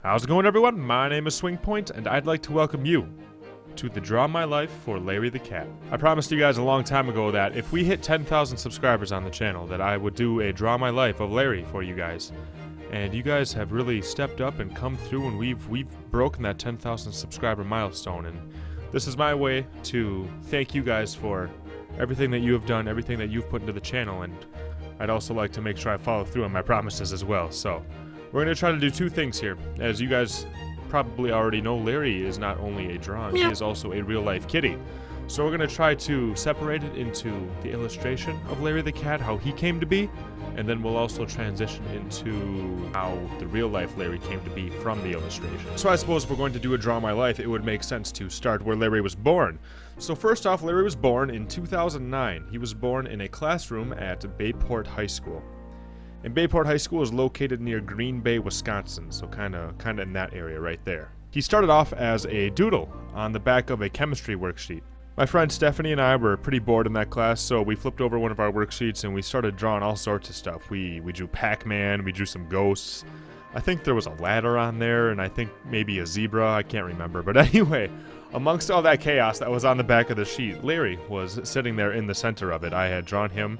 How's it going, everyone? My name is SwingPoynt, and I'd like to welcome you to the Draw My Life for Larry the Cat. I promised you guys a long time ago that if we hit 10,000 subscribers on the channel, that I would do a Draw My Life of Larry for you guys. And you guys have really stepped up and come through, and we've broken that 10,000 subscriber milestone. And this is my way to thank you guys for everything that you have done, everything that you've put into the channel, and I'd also like to make sure I follow through on my promises as well. So we're going to try to do two things here. As you guys probably already know, Larry is not only a drawing, he is also a real-life kitty. So we're going to try to separate it into the illustration of Larry the Cat, how he came to be, and then we'll also transition into how the real-life Larry came to be from the illustration. So I suppose if we're going to do a Draw My Life, it would make sense to start where Larry was born. So first off, Larry was born in 2009. He was born in a classroom at Bayport High School. And Bayport High School is located near Green Bay, Wisconsin, so kind of in that area right there. He started off as a doodle on the back of a chemistry worksheet. My friend Stephanie and I were pretty bored in that class, so we flipped over one of our worksheets and we started drawing all sorts of stuff. We drew Pac-Man, we drew some ghosts. I think there was a ladder on there, and I think maybe a zebra, I can't remember. But anyway, amongst all that chaos that was on the back of the sheet, Larry was sitting there in the center of it. I had drawn him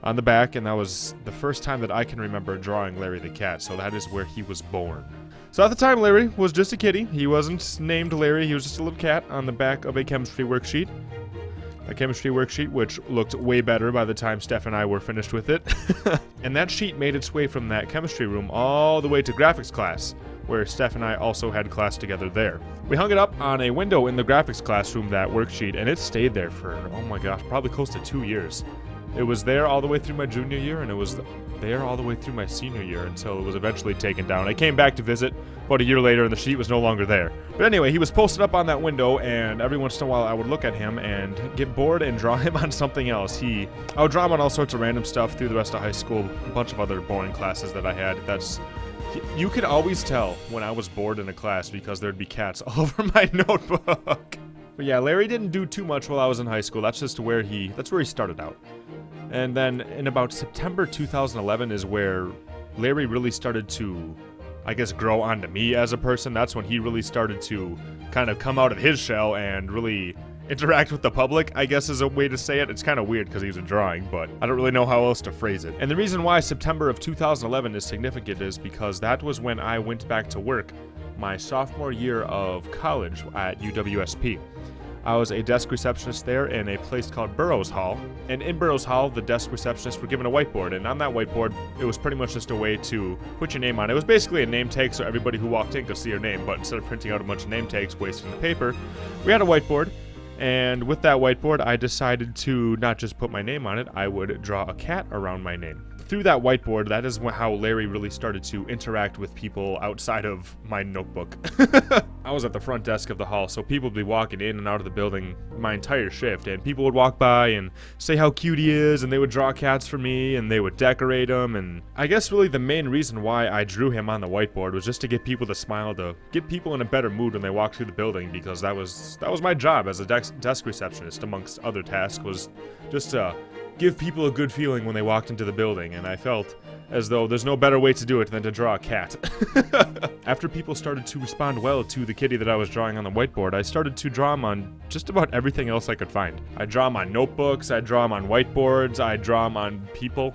on the back, and that was the first time that I can remember drawing Larry the Cat, so that is where he was born. So at the time, Larry was just a kitty. He wasn't named Larry, he was just a little cat on the back of a chemistry worksheet. A chemistry worksheet which looked way better by the time Steph and I were finished with it. And that sheet made its way from that chemistry room all the way to graphics class, where Steph and I also had class together there. We hung it up on a window in the graphics classroom, that worksheet, and it stayed there for, oh my gosh, probably close to 2 years. It was there all the way through my junior year, and it was there all the way through my senior year until it was eventually taken down. I came back to visit about a year later, and the sheet was no longer there. But anyway, he was posted up on that window, and every once in a while I would look at him and get bored and draw him on something else. I would draw him on all sorts of random stuff through the rest of high school, a bunch of other boring classes that I had. You could always tell when I was bored in a class because there'd be cats all over my notebook. But yeah, Larry didn't do too much while I was in high school. That's where he started out. And then in about September 2011 is where Larry really started to, I guess, grow onto me as a person. That's when he really started to kind of come out of his shell and really interact with the public, I guess is a way to say it. It's kind of weird because he was a drawing, but I don't really know how else to phrase it. And the reason why September of 2011 is significant is because that was when I went back to work my sophomore year of college at UWSP. I was a desk receptionist there in a place called Burroughs Hall. And in Burroughs Hall, the desk receptionists were given a whiteboard. And on that whiteboard, it was pretty much just a way to put your name on it. It was basically a name tag so everybody who walked in could see your name. But instead of printing out a bunch of name tags, wasting the paper, we had a whiteboard. And with that whiteboard, I decided to not just put my name on it, I would draw a cat around my name. Through that whiteboard, that is how Larry really started to interact with people outside of my notebook. I was at the front desk of the hall, so people would be walking in and out of the building my entire shift, and people would walk by and say how cute he is, and they would draw cats for me, and they would decorate them, and I guess really the main reason why I drew him on the whiteboard was just to get people to smile, to get people in a better mood when they walked through the building, because that was my job as a desk receptionist, amongst other tasks, was just to give people a good feeling when they walked into the building, and I felt as though there's no better way to do it than to draw a cat. After people started to respond well to the kitty that I was drawing on the whiteboard, I started to draw him on just about everything else I could find. I draw him on notebooks, I draw him on whiteboards, I draw him on people.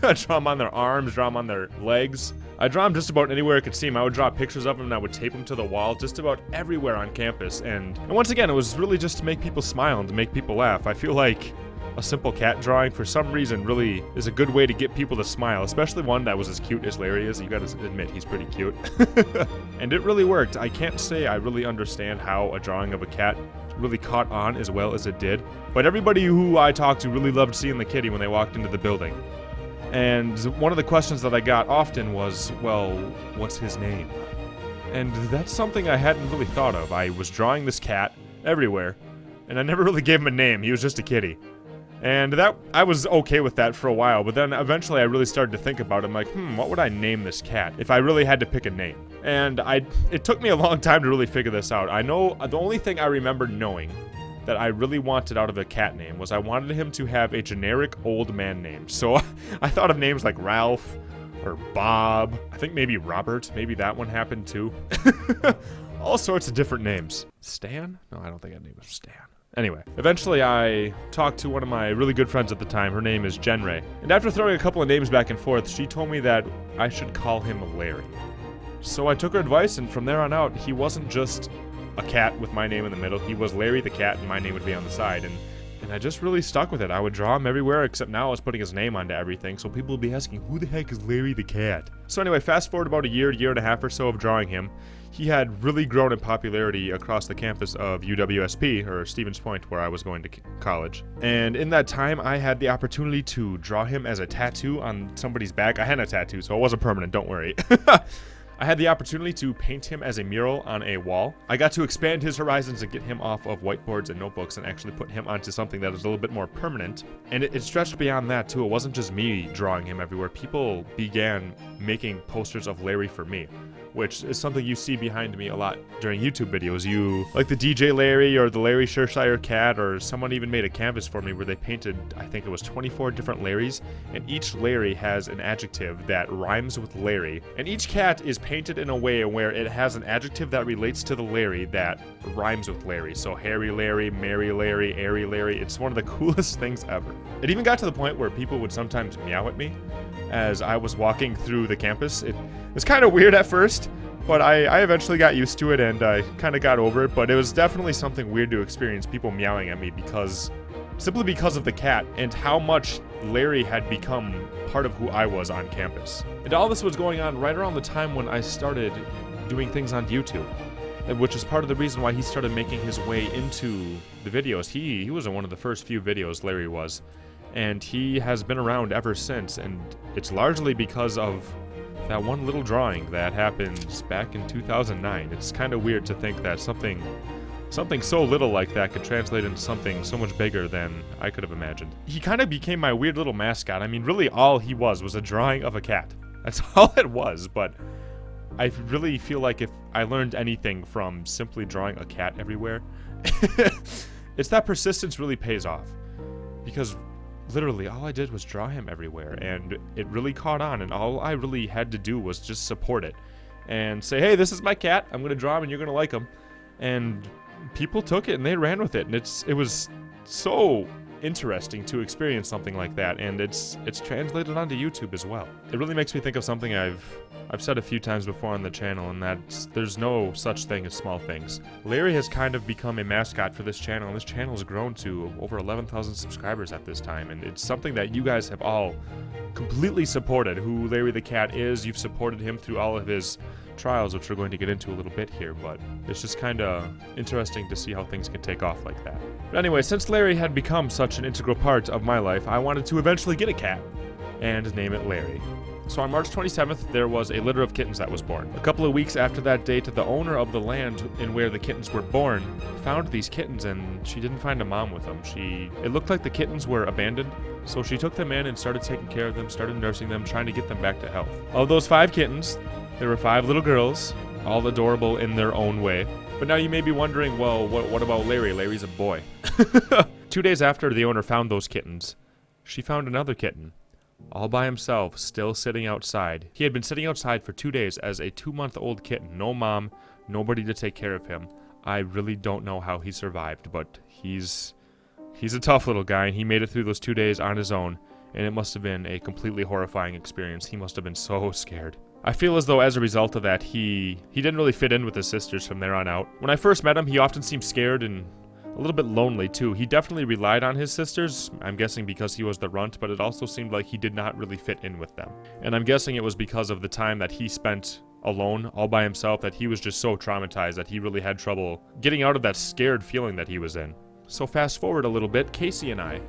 I draw him on their arms, draw him on their legs. I draw him just about anywhere I could see him. I would draw pictures of him and I would tape them to the wall just about everywhere on campus. And once again, it was really just to make people smile and to make people laugh. I feel like a simple cat drawing, for some reason, really is a good way to get people to smile, especially one that was as cute as Larry is. You gotta admit, he's pretty cute. And it really worked. I can't say I really understand how a drawing of a cat really caught on as well as it did, but everybody who I talked to really loved seeing the kitty when they walked into the building. And one of the questions that I got often was, well, what's his name? And that's something I hadn't really thought of. I was drawing this cat everywhere, and I never really gave him a name. He was just a kitty. And I was okay with that for a while, but then eventually I really started to think about it. I'm like, what would I name this cat if I really had to pick a name? And it took me a long time to really figure this out. I know the only thing I remember knowing that I really wanted out of a cat name was I wanted him to have a generic old man name. So I thought of names like Ralph or Bob. I think maybe Robert. Maybe that one happened too. All sorts of different names. Stan? No, I don't think that name was Stan. Anyway, eventually I talked to one of my really good friends at the time. Her name is Jen Ray. And after throwing a couple of names back and forth, she told me that I should call him Larry. So I took her advice, and from there on out, he wasn't just a cat with my name in the middle. He was Larry the cat, and my name would be on the side. And I just really stuck with it. I would draw him everywhere, except now I was putting his name onto everything, so people would be asking, who the heck is Larry the cat? So anyway, fast forward about a year and a half or so of drawing him. He had really grown in popularity across the campus of UWSP, or Stevens Point, where I was going to college. And in that time, I had the opportunity to draw him as a tattoo on somebody's back. I had a tattoo, so it wasn't permanent, don't worry. I had the opportunity to paint him as a mural on a wall. I got to expand his horizons and get him off of whiteboards and notebooks and actually put him onto something that is a little bit more permanent. And it stretched beyond that too. It wasn't just me drawing him everywhere. People began making posters of Larry for me, which is something you see behind me a lot during YouTube videos. You, like the DJ Larry or the Larry Shershire cat, or someone even made a canvas for me where they painted, I think it was 24 different Larrys, and each Larry has an adjective that rhymes with Larry. And each cat is painted in a way where it has an adjective that relates to the Larry that rhymes with Larry. So Harry Larry, Mary Larry, Airy Larry. It's one of the coolest things ever. It even got to the point where people would sometimes meow at me as I was walking through the campus. It was kind of weird at first, but I eventually got used to it, and I kind of got over it. But it was definitely something weird to experience people meowing at me simply because of the cat and how much Larry had become part of who I was on campus. And all this was going on right around the time when I started doing things on YouTube, which is part of the reason why he started making his way into the videos. He was in one of the first few videos, Larry was, and he has been around ever since, and it's largely because of that one little drawing that happened back in 2009. It's kind of weird to think that something so little like that could translate into something so much bigger than I could have imagined. He kind of became my weird little mascot. I mean, really all he was a drawing of a cat. That's all it was, but I really feel like if I learned anything from simply drawing a cat everywhere, it's that persistence really pays off. Because literally all I did was draw him everywhere, and it really caught on, and all I really had to do was just support it and say, hey, this is my cat, I'm gonna draw him and you're gonna like him. And people took it and they ran with it, and it was so interesting to experience something like that, and it's translated onto YouTube as well. It really makes me think of something I've said a few times before on the channel, and that's there's no such thing as small things. Larry has kind of become a mascot for this channel, and this channel has grown to over 11,000 subscribers at this time, and it's something that you guys have all completely supported. Who Larry the cat is, you've supported him through all of his trials, which we're going to get into a little bit here, but it's just kind of interesting to see how things can take off like that. But anyway, since Larry had become such an integral part of my life, I wanted to eventually get a cat and name it Larry. So on March 27th, there was a litter of kittens that was born. A couple of weeks after that date, the owner of the land in where the kittens were born found these kittens, and she didn't find a mom with them. It looked like the kittens were abandoned, so she took them in and started taking care of them, started nursing them, trying to get them back to health. Of those 5 kittens, there were 5 little girls, all adorable in their own way. But now you may be wondering, well, what about Larry? Larry's a boy. 2 days after the owner found those kittens, she found another kitten, all by himself, still sitting outside. He had been sitting outside for 2 days as a 2-month-old kitten. No mom, nobody to take care of him. I really don't know how he survived, but he's a tough little guy, and he made it through those 2 days on his own, and it must have been a completely horrifying experience. He must have been so scared. I feel as though as a result of that, he didn't really fit in with his sisters from there on out. When I first met him, he often seemed scared and a little bit lonely too. He definitely relied on his sisters, I'm guessing because he was the runt, but it also seemed like he did not really fit in with them. And I'm guessing it was because of the time that he spent alone, all by himself, that he was just so traumatized that he really had trouble getting out of that scared feeling that he was in. So fast forward a little bit, Casey and I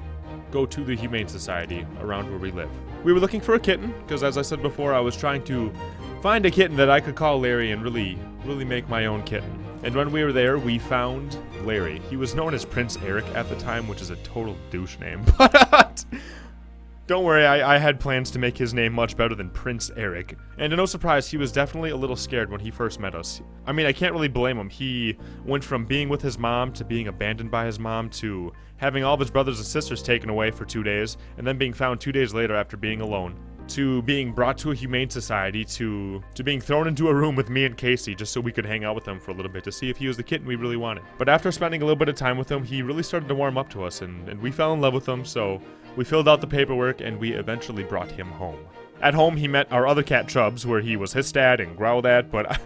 go to the Humane Society around where we live. We were looking for a kitten, because as I said before, I was trying to find a kitten that I could call Larry and really make my own kitten. And when we were there, we found Larry. He was known as Prince Eric at the time, which is a total douche name, but don't worry, I had plans to make his name much better than Prince Eric. And to no surprise, he was definitely a little scared when he first met us. I mean, I can't really blame him. He went from being with his mom to being abandoned by his mom to having all of his brothers and sisters taken away for 2 days, and then being found 2 days later after being alone. to being brought to a humane society, to being thrown into a room with me and Casey just so we could hang out with him for a little bit to see if he was the kitten we really wanted. But after spending a little bit of time with him, he really started to warm up to us, and we fell in love with him, so we filled out the paperwork and we eventually brought him home. At home, he met our other cat, Chubbs, where he was hissed at and growled at, but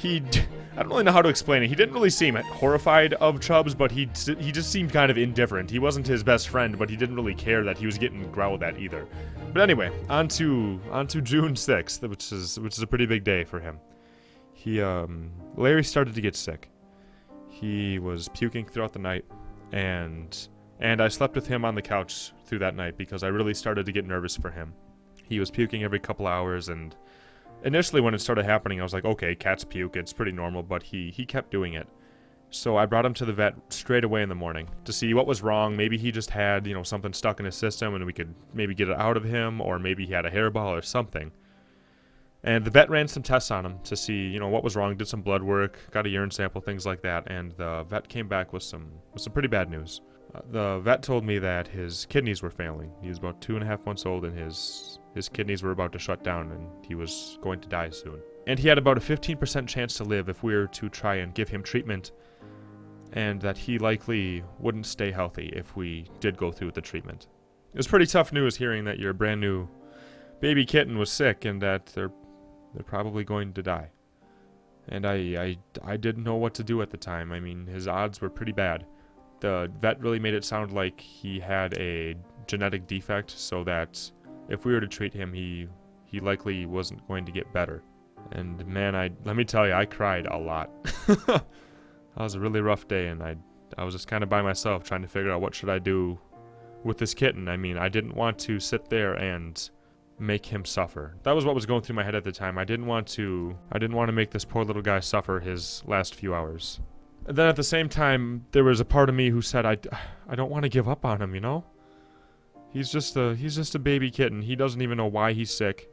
I don't really know how to explain it. He didn't really seem horrified of Chubbs, but he just seemed kind of indifferent. He wasn't his best friend, but he didn't really care that he was getting growled at either. But anyway, on to June 6th, which is a pretty big day for him. Larry started to get sick. He was puking throughout the night, and I slept with him on the couch through that night because I really started to get nervous for him. He was puking every couple hours, and initially when it started happening, I was like, okay, cats puke, it's pretty normal, but he kept doing it. So I brought him to the vet straight away in the morning to see what was wrong. Maybe he just had, something stuck in his system and we could maybe get it out of him, or maybe he had a hairball or something. And the vet ran some tests on him to see, what was wrong, did some blood work, got a urine sample, things like that, and the vet came back with some pretty bad news. The vet told me that his kidneys were failing. He was about 2.5 months old, and his kidneys were about to shut down, and he was going to die soon. And he had about a 15% chance to live if we were to try and give him treatment, and that he likely wouldn't stay healthy if we did go through with the treatment. It was pretty tough news hearing that your brand new baby kitten was sick and that they're probably going to die. And I didn't know what to do at the time. I mean, his odds were pretty bad. The vet really made it sound like he had a genetic defect, so that if we were to treat him, he likely wasn't going to get better. And man, let me tell you, I cried a lot. That was a really rough day, and I was just kind of by myself trying to figure out what should I do with this kitten. I mean, I didn't want to sit there and make him suffer. That was what was going through my head at the time. I didn't want to make this poor little guy suffer his last few hours. And then at the same time, there was a part of me who said, I don't want to give up on him, He's just a baby kitten. He doesn't even know why he's sick.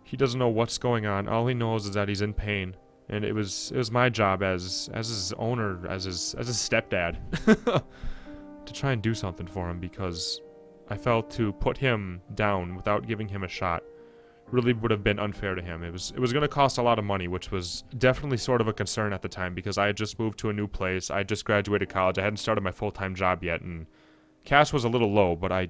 He doesn't know what's going on. All he knows is that he's in pain. And it was my job as his owner, as his stepdad, to try and do something for him, because I felt to put him down without giving him a shot really would have been unfair to him. It was going to cost a lot of money, which was definitely sort of a concern at the time, because I had just moved to a new place. I had just graduated college. I hadn't started my full-time job yet, and cash was a little low, but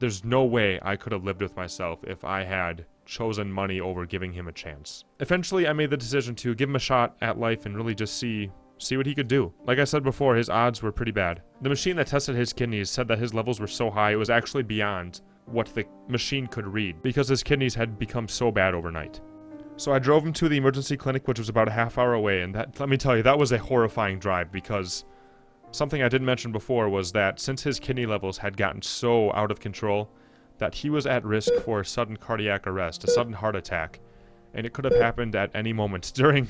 there's no way I could have lived with myself if I had chosen money over giving him a chance. Eventually, I made the decision to give him a shot at life and really just see what he could do. Like I said before, his odds were pretty bad. The machine that tested his kidneys said that his levels were so high, it was actually beyond what the machine could read, because his kidneys had become so bad overnight. So I drove him to the emergency clinic, which was about a half hour away, and that, let me tell you, that was a horrifying drive, because something I didn't mention before was that since his kidney levels had gotten so out of control, that he was at risk for a sudden cardiac arrest, a sudden heart attack, and it could have happened at any moment during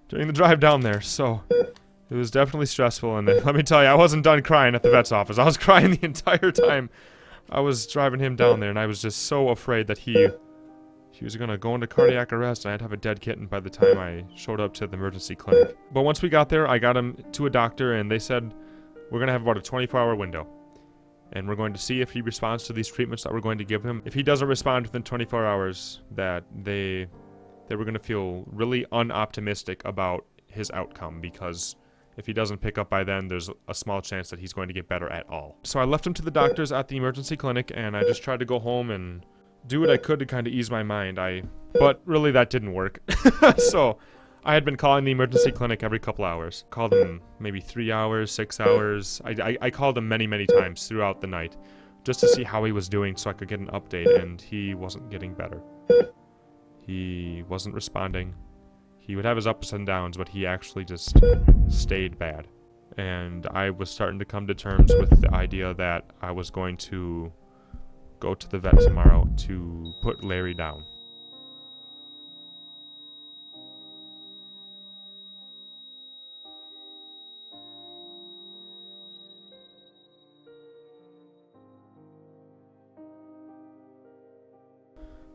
the drive down there. So it was definitely stressful, and let me tell you, I wasn't done crying at the vet's office. I was crying the entire time I was driving him down there, and I was just so afraid that he was going to go into cardiac arrest, and I'd have a dead kitten by the time I showed up to the emergency clinic. But once we got there, I got him to a doctor, and they said, we're going to have about a 24-hour window, and we're going to see if he responds to these treatments that we're going to give him. If he doesn't respond within 24 hours, that they were going to feel really unoptimistic about his outcome, because if he doesn't pick up by then, there's a small chance that he's going to get better at all. So I left him to the doctors at the emergency clinic, and I just tried to go home and do what I could to kind of ease my mind. But really that didn't work. So I had been calling the emergency clinic every couple hours. Called him maybe 3 hours, 6 hours. I called him many, many times throughout the night just to see how he was doing so I could get an update, and he wasn't getting better. He wasn't responding. He would have his ups and downs, but he actually just stayed bad. And I was starting to come to terms with the idea that I was going to go to the vet tomorrow to put Larry down.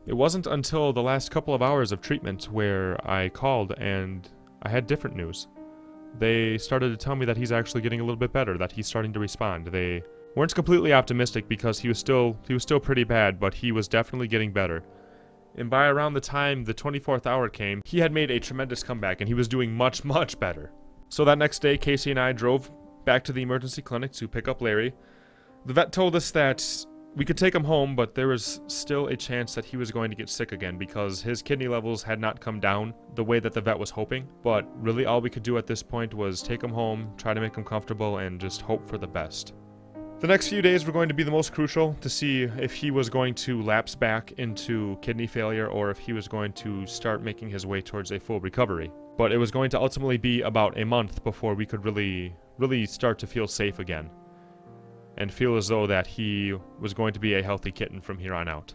It wasn't until the last couple of hours of treatment where I called and I had different news. They started to tell me that he's actually getting a little bit better, that he's starting to respond. They weren't completely optimistic because he was still pretty bad, but he was definitely getting better. And by around the time the 24th hour came, he had made a tremendous comeback and he was doing much, much better. So that next day, Casey and I drove back to the emergency clinic to pick up Larry. The vet told us that we could take him home, but there was still a chance that he was going to get sick again because his kidney levels had not come down the way that the vet was hoping. But really all we could do at this point was take him home, try to make him comfortable, and just hope for the best. The next few days were going to be the most crucial to see if he was going to lapse back into kidney failure or if he was going to start making his way towards a full recovery. But it was going to ultimately be about a month before we could really start to feel safe again and feel as though that he was going to be a healthy kitten from here on out.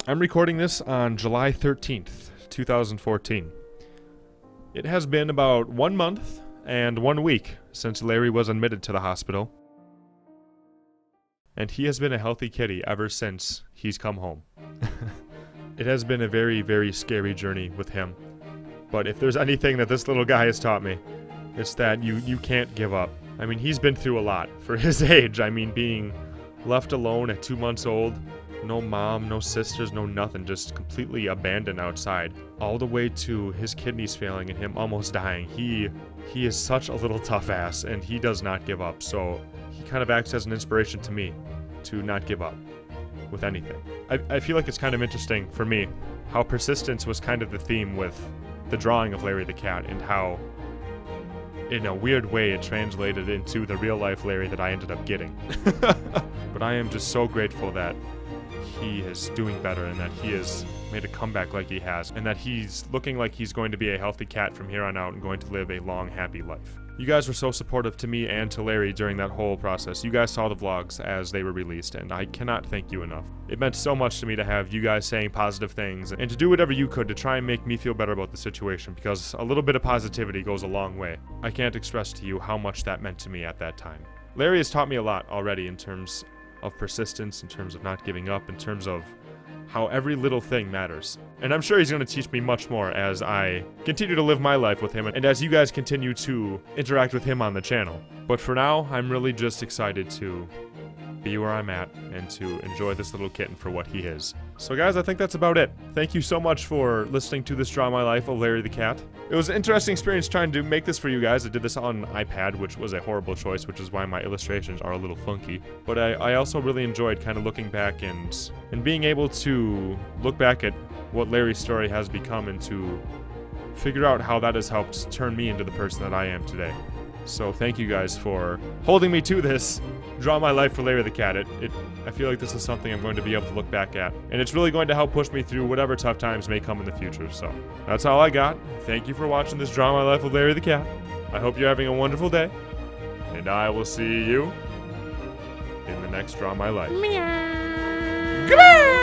I'm recording this on July 13th, 2014. It has been about 1 month and 1 week since Larry was admitted to the hospital. And he has been a healthy kitty ever since he's come home. It has been a very, very scary journey with him. But if there's anything that this little guy has taught me, it's that you can't give up. I mean, he's been through a lot for his age. I mean, being left alone at 2 months old, no mom, no sisters, no nothing, just completely abandoned outside, all the way to his kidneys failing and him almost dying. He is such a little tough ass, and he does not give up. So he kind of acts as an inspiration to me to not give up with anything. I feel like it's kind of interesting for me how persistence was kind of the theme with the drawing of Larry the cat, and how in a weird way it translated into the real life Larry that I ended up getting. But I am just so grateful that he is doing better and that he has made a comeback like he has, and that he's looking like he's going to be a healthy cat from here on out and going to live a long, happy life. You guys were so supportive to me and to Larry during that whole process. You guys saw the vlogs as they were released, and I cannot thank you enough. It meant so much to me to have you guys saying positive things and to do whatever you could to try and make me feel better about the situation, because a little bit of positivity goes a long way. I can't express to you how much that meant to me at that time. Larry has taught me a lot already in terms of persistence, in terms of not giving up, in terms of how every little thing matters. And I'm sure he's going to teach me much more as I continue to live my life with him and as you guys continue to interact with him on the channel. But for now, I'm really just excited to be where I'm at and to enjoy this little kitten for what he is. So guys, I think that's about it. Thank you so much for listening to this Draw My Life of Larry the Cat. It was an interesting experience trying to make this for you guys. I did this on an iPad, which was a horrible choice, which is why my illustrations are a little funky. But I also really enjoyed kind of looking back and being able to look back at what Larry's story has become and to figure out how that has helped turn me into the person that I am today. So thank you guys for holding me to this Draw My Life for Larry the Cat. I feel like this is something I'm going to be able to look back at, and it's really going to help push me through whatever tough times may come in the future. So that's all I got. Thank you for watching this Draw My Life with Larry the Cat. I hope you're having a wonderful day, and I will see you in the next Draw My Life. Meow. Goodbye!